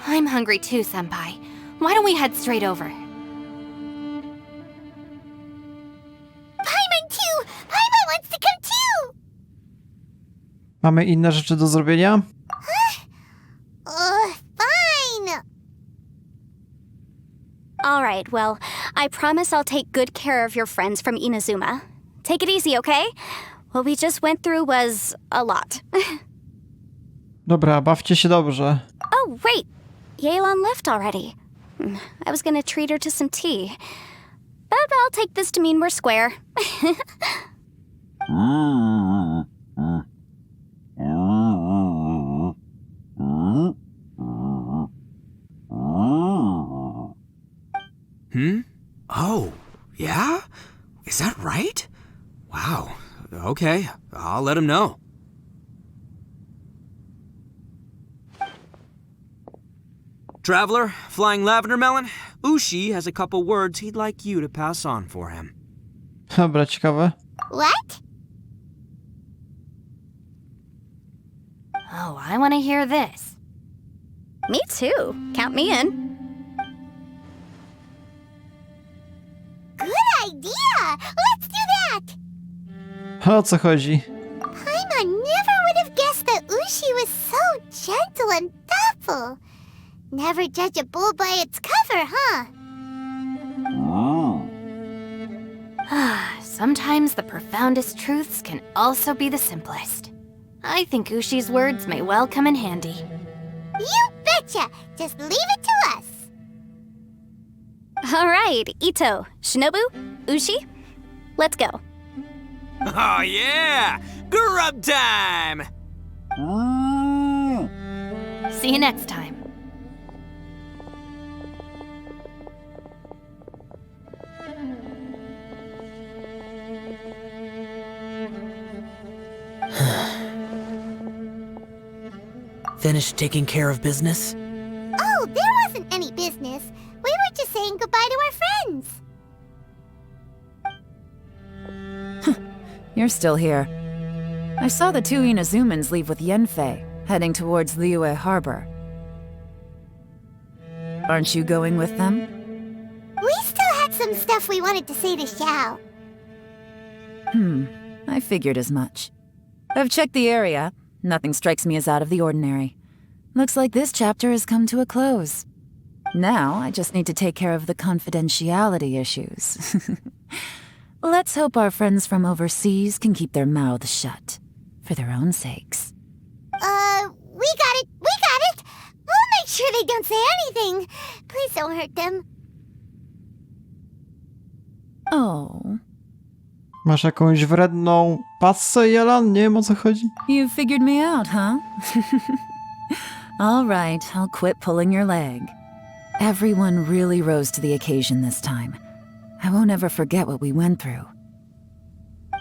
I'm hungry too, Senpai. Why don't we head straight over? Paimon too! Paimon wants to come too! Mamy inne rzeczy do zrobienia? Fine! All right, well, I promise I'll take good care of your friends from Inazuma. Take it easy, okay? What we just went through was a lot. Dobra, bawcie się dobrze. Oh, wait! Yelan left already. I was gonna treat her to some tea. But I'll take this to mean we're square. Oh, yeah? Is that right? Wow. Okay, I'll let him know. Traveler, Flying Lavender Melon, Ushi has a couple words he'd like you to pass on for him. Dobra, ciekawe. What? Oh, I want to hear this. Me too. Count me in. Good idea! Let's do that! O co chodzi? Paimon never would have guessed that Ushi was so gentle and thoughtful. Never judge a bull by its cover, huh? Sometimes the profoundest truths can also be the simplest. I think Ushi's words may well come in handy. You betcha! Just leave it to us! All right, Ito, Shinobu, Ushi, let's go. Oh yeah! Grub time! See you next time. Finished taking care of business? Oh, there wasn't any business. We were just saying goodbye to our friends. You're still here. I saw the two Inazumans leave with Yenfei, heading towards Liyue Harbor. Aren't you going with them? We still had some stuff we wanted to say to Xiao. I figured as much. I've checked the area. Nothing strikes me as out of the ordinary. Looks like this chapter has come to a close. Now, I just need to take care of the confidentiality issues. Let's hope our friends from overseas can keep their mouths shut. For their own sakes. We got it! We got it! We'll make sure they don't say anything. Please don't hurt them. Oh. Masz jakąś wredną passę, Jelan? Nie wiem, o co chodzi. You figured me out, huh? All right, I'll quit pulling your leg. Everyone really rose to the occasion this time. I won't ever forget what we went through.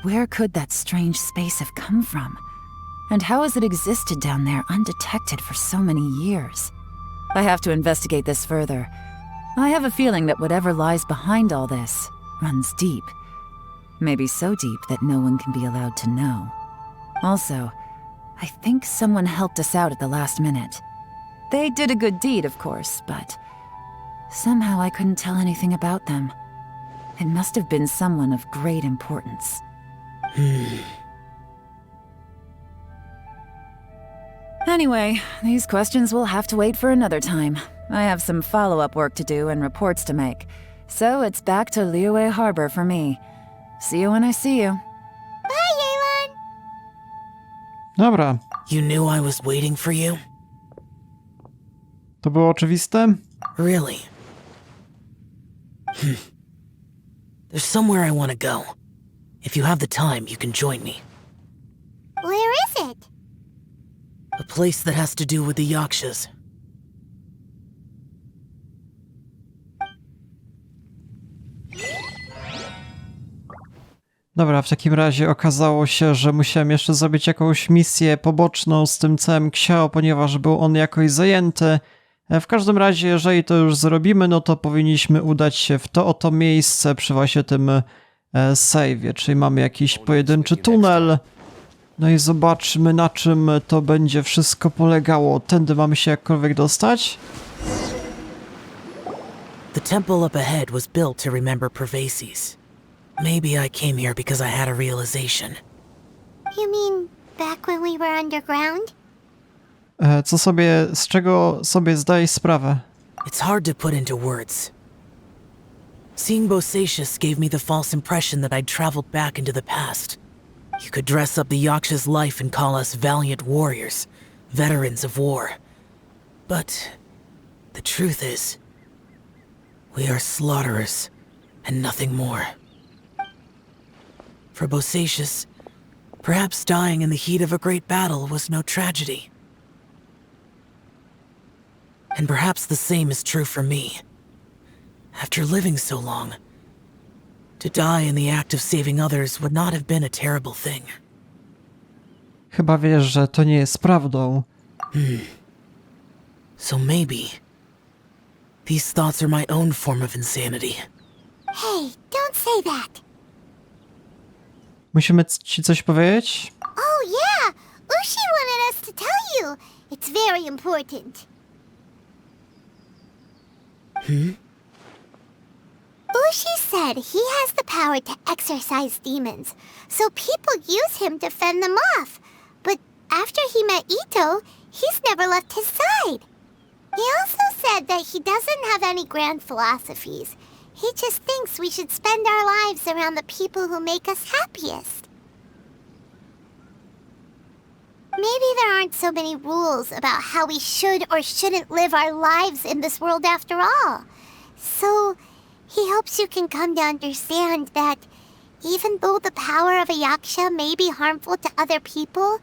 Where could that strange space have come from? And how has it existed down there undetected for so many years? I have to investigate this further. I have a feeling that whatever lies behind all this runs deep. Maybe so deep that no one can be allowed to know. Also, I think someone helped us out at the last minute. They did a good deed, of course, but somehow I couldn't tell anything about them. It must have been someone of great importance. Anyway, these questions will have to wait for another time. I have some follow-up work to do and reports to make. So it's back to Liyue Harbor for me. See you when I see you. Bye, Yelan! Dobra, You knew I was waiting for you? to było oczywiste? Really? There's somewhere I want to go. If you have the time, you can join me. Where is it? A place that has to do with the Yakshas. Dobra, w takim razie okazało się, że musiałem jeszcze zrobić jakąś misję poboczną z tym całym Xiao, ponieważ był on jakoś zajęty. W każdym razie, jeżeli to już zrobimy, no to powinniśmy udać się w to oto miejsce przy właśnie tym save'ie, czyli mamy jakiś pojedynczy tunel. No i zobaczmy, na czym to będzie wszystko polegało. Tędy mamy się jakkolwiek dostać? The temple up ahead was built to remember Pervases. Maybe I came here because I had a realization. You mean back when we were underground? Z czego sobie zdajesz sprawę? It's hard to put into words. Seeing Bosacius gave me the false impression that I'd traveled back into the past. You could dress up the Yaksha's life and call us valiant warriors, veterans of war. But the truth is, we are slaughterers and nothing more. For Bosacius, perhaps dying in the heat of a great battle was no tragedy. And perhaps the same is true for me. After living so long, to die in the act of saving others would not have been a terrible thing. Chyba wiesz, że to nie jest prawdą. So maybe these thoughts are my own form of insanity. Hey, don't say that. Musimy ci coś powiedzieć? Oh yeah, Ushi wanted us to tell you. It's very important. Ushi said he has the power to exorcise demons, so people use him to fend them off. But after he met Ito, he's never left his side. He also said that he doesn't have any grand philosophies. He just thinks we should spend our lives around the people who make us happiest. Maybe there aren't so many rules about how we should or shouldn't live our lives in this world after all. So he hopes you can come to understand that even though the power of a yaksha may be harmful to other people,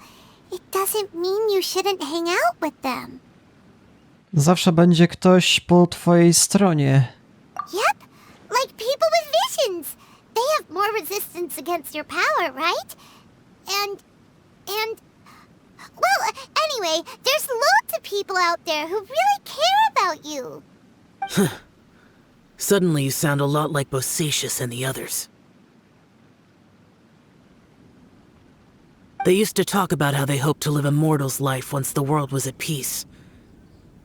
it doesn't mean you shouldn't hang out with them. Zawsze będzie ktoś po twojej stronie. Yep, like people with visions. They have more resistance against your power, right? And, well, anyway, there's loads of people out there who really care about you. Suddenly you sound a lot like Bosacius and the others. They used to talk about how they hoped to live a mortal's life once the world was at peace.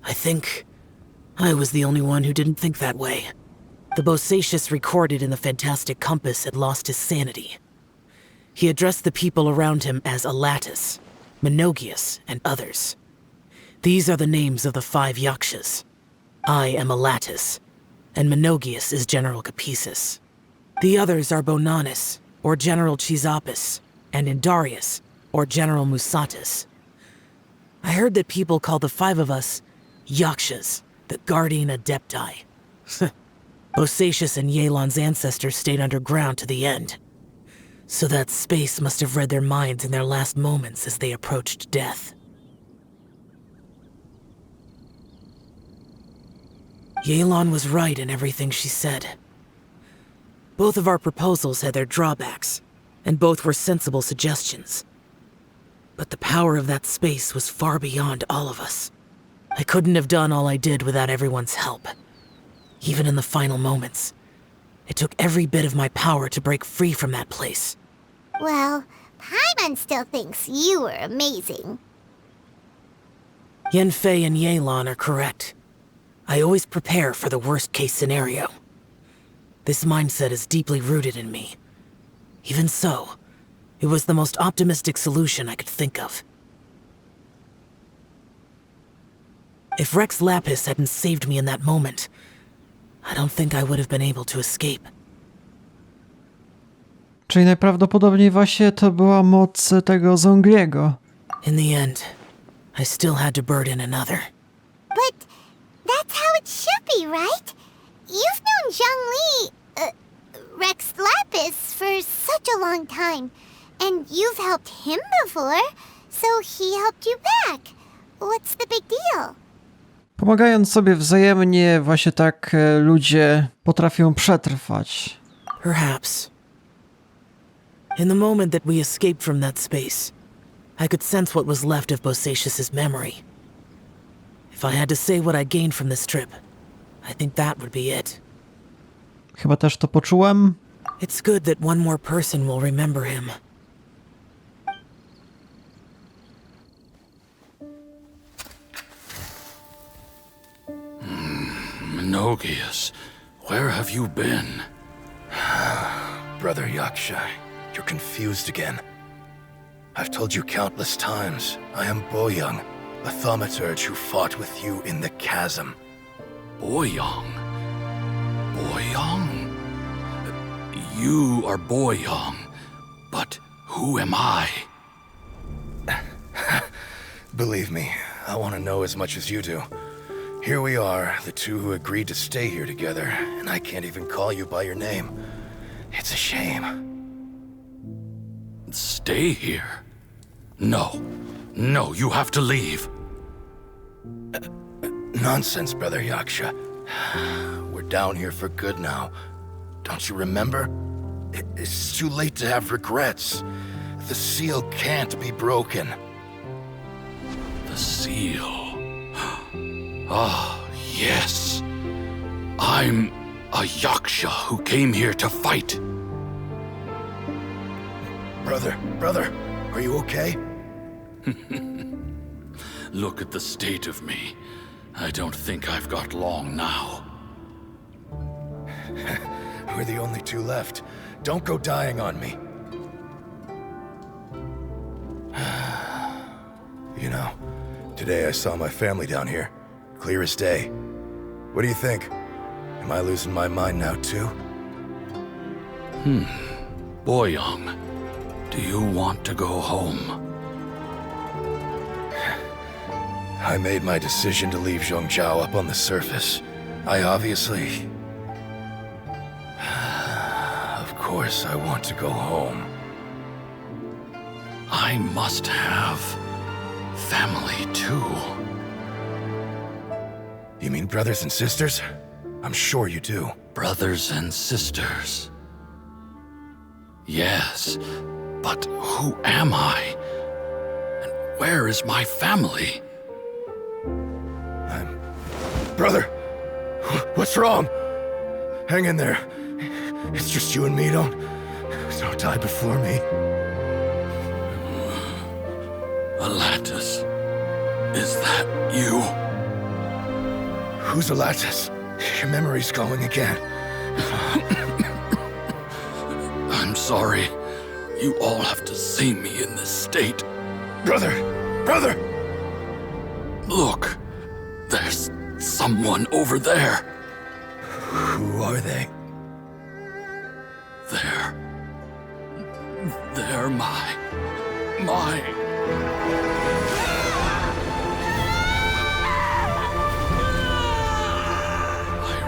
I think I was the only one who didn't think that way. The Bosacius recorded in the Fantastycznym Kompasem had lost his sanity. He addressed the people around him as Alatus, Minogius, and others. These are the names of the 5 yakshas. I am Alatus, and Minogius is General Capisis. The others are Bonanis, or General Chisapis, and Indarius, or General Musatus. I heard that people call the 5 of us Yakshas, the Guardian Adepti. Bosacius and Yelan's ancestors stayed underground to the end. So that space must have read their minds in their last moments as they approached death. Yelan was right in everything she said. Both of our proposals had their drawbacks, and both were sensible suggestions. But the power of that space was far beyond all of us. I couldn't have done all I did without everyone's help. Even in the final moments, it took every bit of my power to break free from that place. Well, Paimon still thinks you were amazing. Yenfei and Yelan are correct. I always prepare for the worst-case scenario. This mindset is deeply rooted in me. Even so, it was the most optimistic solution I could think of. If Rex Lapis hadn't saved me in that moment, I don't think I would have been able to escape. Czyli najprawdopodobniej właśnie to była moc tego Zongliego. In the end, I still had to burden another. But that's how it should be, right? You've known Zhongli, Rex Lapis, for such a long time. And you've helped him before, so he helped you back. What's the big deal? Pomagając sobie wzajemnie, właśnie tak ludzie potrafią przetrwać. Perhaps. In the moment that we escaped from that space, I could sense what was left of Bosacius's memory. If I had to say what I gained from this trip, I think that would be it. Chyba też to poczułem. It's good that one more person will remember him. Minogius, where have you been? Brother Yaksha, you're confused again. I've told you countless times, I am Boyoung, the thaumaturge who fought with you in the chasm. Boyoung? Boyoung? You are Boy Young, but who am I? Believe me, I want to know as much as you do. Here we are, the two who agreed to stay here together, and I can't even call you by your name. It's a shame. Stay here? No. No, you have to leave. Nonsense, Brother Yaksha. We're down here for good now. Don't you remember? It's too late to have regrets. The seal can't be broken. The seal. Ah, yes. I'm a Yaksha who came here to fight. Brother, are you okay? Look at the state of me. I don't think I've got long now. We're the only two left. Don't go dying on me. You know, today I saw my family down here. Clear as day. What do you think? Am I losing my mind now too? Boy Young, do you want to go home? I made my decision to leave Zhongzhou up on the surface. I obviously... Of course I want to go home. I must have family too. You mean brothers and sisters? I'm sure you do. Brothers and sisters. Yes, but who am I? And where is my family? Brother! What's wrong? Hang in there. It's just you and me, don't die before me. Alatus, is that you? Who's Alatus? Your memory's going again. I'm sorry. You all have to see me in this state. Brother! Look, there's someone over there. Who are they? They're my... I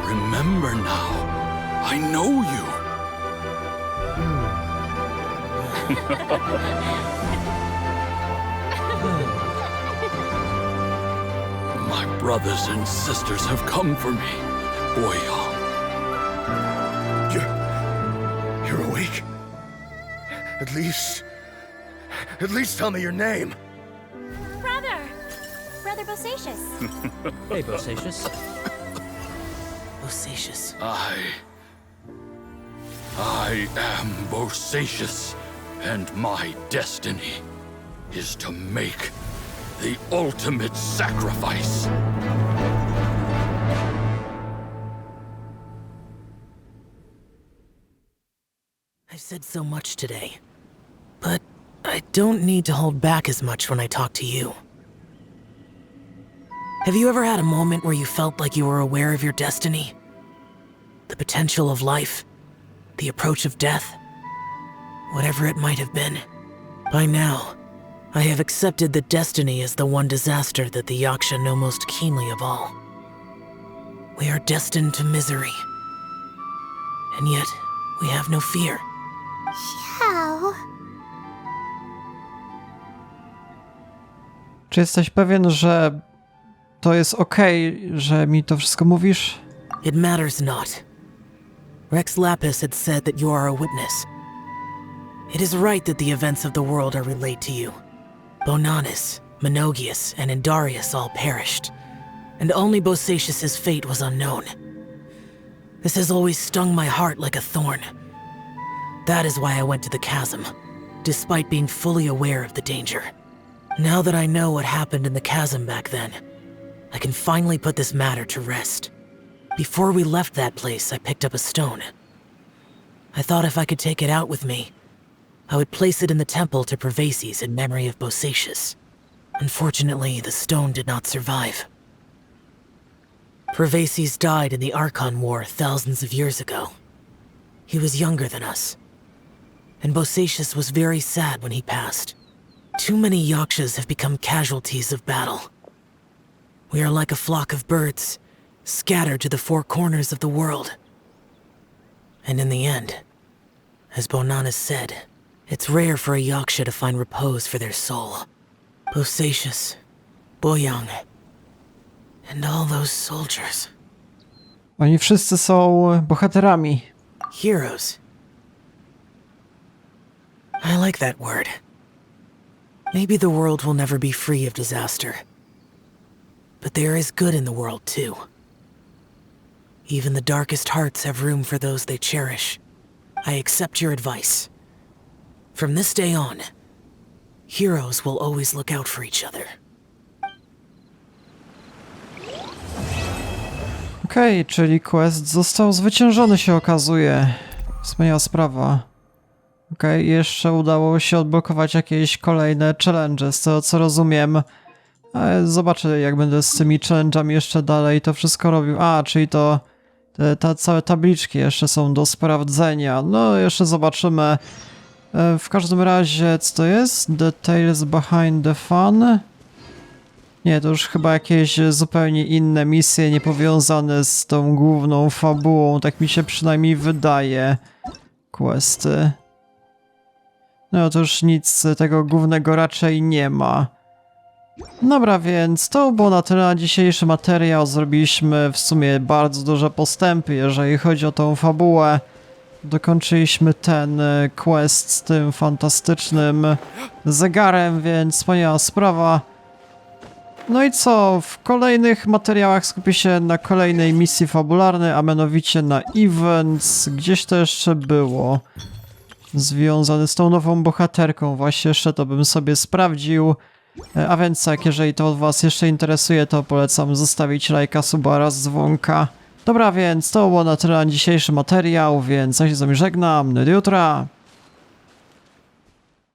remember now. I know you. My brothers and sisters have come for me, Boy Young. You're awake? At least tell me your name. Brother Bosacious. Hey, Bosacious. Bosacious. I am Bosacious, and my destiny is to make the ultimate sacrifice. I've said so much today, but I don't need to hold back as much when I talk to you. Have you ever had a moment where you felt like you were aware of your destiny? The potential of life? The approach of death? Whatever it might have been. By now, I have accepted that destiny is the one disaster that the Yaksha know most keenly of all. We are destined to misery. And yet, we have no fear. How? Czy jesteś pewien, że to jest okej, że mi to wszystko mówisz? It matters not. Rex Lapis had said that you are a witness. It is right that the events of the world are relayed to you. Bonanis, Menogius, and Indarius all perished, and only Bosacius's fate was unknown. This has always stung my heart like a thorn. That is why I went to the chasm, despite being fully aware of the danger. Now that I know what happened in the chasm back then, I can finally put this matter to rest. Before we left that place, I picked up a stone. I thought if I could take it out with me, I would place it in the temple to Pervases in memory of Bosacius. Unfortunately, the stone did not survive. Pervases died in the Archon War thousands of years ago. He was younger than us. And Bosacius was very sad when he passed. Too many Yakshas have become casualties of battle. We are like a flock of birds, scattered to the four corners of the world. And in the end, as Bonanas said, it's rare for a Yaksha to find repose for their soul. Bosacius, Boyang, and all those soldiers. Oni wszyscy są bohaterami. Heroes. I like that word. Maybe the world will never be free of disaster. But there is good in the world, too. Even the darkest hearts have room for those they cherish. I accept your advice. From this day on, heroes will always look out for each other. Okej, czyli quest został zwyciężony, się okazuje. Wspaniała sprawa. Okej, jeszcze udało się odblokować jakieś kolejne challenge, z tego co rozumiem. Zobaczę, jak będę z tymi challenge'ami jeszcze dalej to wszystko robił. A, czyli to te całe tabliczki jeszcze są do sprawdzenia. No, jeszcze zobaczymy. W każdym razie, co to jest? Details behind the fun? Nie, to już chyba jakieś zupełnie inne misje, niepowiązane z tą główną fabułą. Tak mi się przynajmniej wydaje. Questy. No to już nic tego głównego raczej nie ma. Dobra, więc to było na tyle na dzisiejszy materiał. Zrobiliśmy w sumie bardzo duże postępy, jeżeli chodzi o tą fabułę. Dokończyliśmy ten quest z tym fantastycznym zegarem, więc wspaniała sprawa. No i co? W kolejnych materiałach skupię się na kolejnej misji fabularnej, a mianowicie na events. Gdzieś to jeszcze było związane z tą nową bohaterką. Właśnie jeszcze to bym sobie sprawdził. A więc tak, jeżeli to was jeszcze interesuje, to polecam zostawić lajka, suba oraz dzwonka. Dobra, więc to było na tyle na dzisiejszy materiał, więc ja się z wami żegnam. Do jutra!